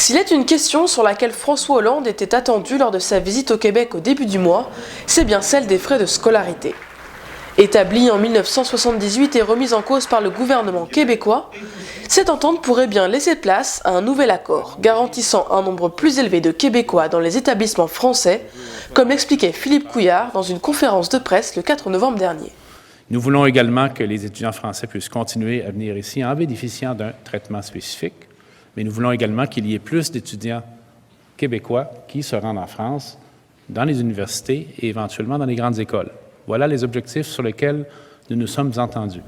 S'il est une question sur laquelle François Hollande était attendu lors de sa visite au Québec au début du mois, c'est bien celle des frais de scolarité. Établie en 1978 et remise en cause par le gouvernement québécois, cette entente pourrait bien laisser place à un nouvel accord, garantissant un nombre plus élevé de Québécois dans les établissements français, comme l'expliquait Philippe Couillard dans une conférence de presse le 4 novembre dernier. Nous voulons également que les étudiants français puissent continuer à venir ici en bénéficiant d'un traitement spécifique, mais nous voulons également qu'il y ait plus d'étudiants québécois qui se rendent en France, dans les universités et éventuellement dans les grandes écoles. Voilà les objectifs sur lesquels nous nous sommes entendus.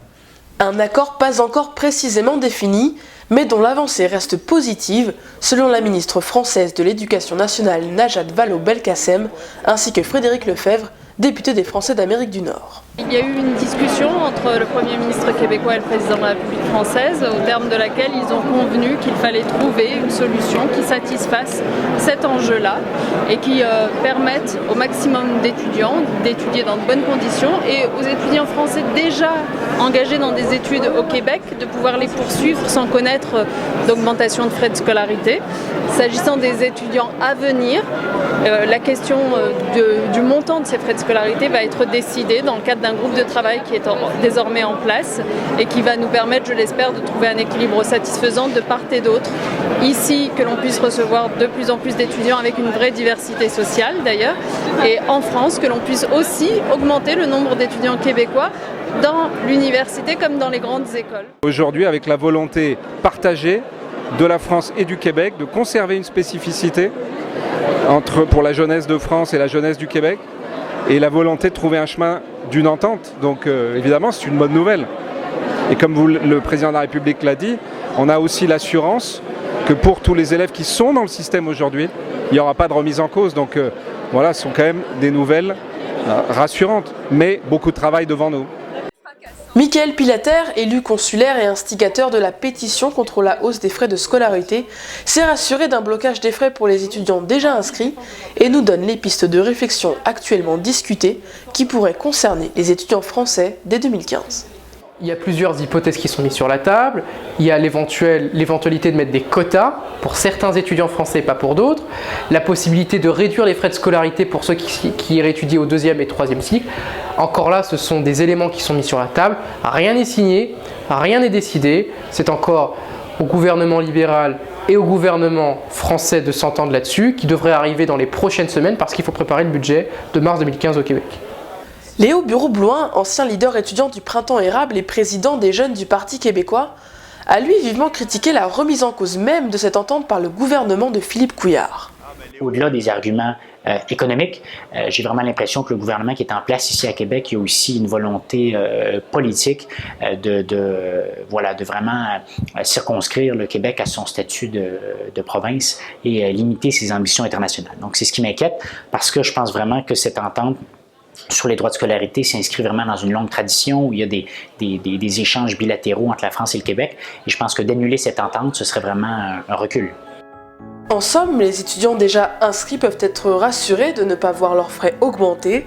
Un accord pas encore précisément défini, mais dont l'avancée reste positive, selon la ministre française de l'Éducation nationale Najat Vallaud-Belkacem, ainsi que Frédéric Lefebvre, député des Français d'Amérique du Nord. Il y a eu une discussion entre le Premier ministre québécois et le Président de la République française, au terme de laquelle ils ont convenu qu'il fallait trouver une solution qui satisfasse cet enjeu-là et qui permette au maximum d'étudiants d'étudier dans de bonnes conditions et aux étudiants français déjà engagés dans des études au Québec de pouvoir les poursuivre sans connaître d'augmentation de frais de scolarité. S'agissant des étudiants à venir, la question du montant de ces frais de scolarité va être décidée dans le cadre d'un groupe de travail qui est désormais en place et qui va nous permettre, je l'espère, de trouver un équilibre satisfaisant de part et d'autre. Ici, que l'on puisse recevoir de plus en plus d'étudiants avec une vraie diversité sociale d'ailleurs, et en France, que l'on puisse aussi augmenter le nombre d'étudiants québécois dans l'université comme dans les grandes écoles. Aujourd'hui, avec la volonté partagée de la France et du Québec de conserver une spécificité pour la jeunesse de France et la jeunesse du Québec, et la volonté de trouver un chemin d'une entente. Donc évidemment, c'est une bonne nouvelle. Et comme le président de la République l'a dit, on a aussi l'assurance que pour tous les élèves qui sont dans le système aujourd'hui, il n'y aura pas de remise en cause. Donc voilà, ce sont quand même des nouvelles rassurantes, mais beaucoup de travail devant nous. Mickaël Pilater, élu consulaire et instigateur de la pétition contre la hausse des frais de scolarité, s'est rassuré d'un blocage des frais pour les étudiants déjà inscrits et nous donne les pistes de réflexion actuellement discutées qui pourraient concerner les étudiants français dès 2015. Il y a plusieurs hypothèses qui sont mises sur la table. Il y a l'éventualité de mettre des quotas pour certains étudiants français et pas pour d'autres. La possibilité de réduire les frais de scolarité pour ceux qui iraient étudier au 2e et 3e cycle. Encore là, ce sont des éléments qui sont mis sur la table. Rien n'est signé, rien n'est décidé. C'est encore au gouvernement libéral et au gouvernement français de s'entendre là-dessus, qui devrait arriver dans les prochaines semaines parce qu'il faut préparer le budget de mars 2015 au Québec. Léo Bureau-Blouin, ancien leader étudiant du Printemps érable et président des jeunes du Parti québécois, a lui vivement critiqué la remise en cause même de cette entente par le gouvernement de Philippe Couillard. Au-delà des arguments économiques, j'ai vraiment l'impression que le gouvernement qui est en place ici à Québec, il y a aussi une volonté politique de vraiment circonscrire le Québec à son statut de province et limiter ses ambitions internationales. Donc c'est ce qui m'inquiète parce que je pense vraiment que cette entente sur les droits de scolarité s'inscrit vraiment dans une longue tradition où il y a des échanges bilatéraux entre la France et le Québec. Et je pense que d'annuler cette entente, ce serait vraiment un recul. En somme, les étudiants déjà inscrits peuvent être rassurés de ne pas voir leurs frais augmenter,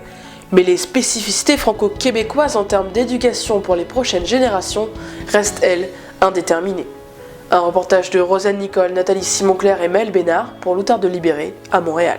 mais les spécificités franco-québécoises en termes d'éducation pour les prochaines générations restent, elles, indéterminées. Un reportage de Rosanne Nicole, Nathalie Simon-Claire et Maëlle Bénard pour l'Outarde de Libéré à Montréal.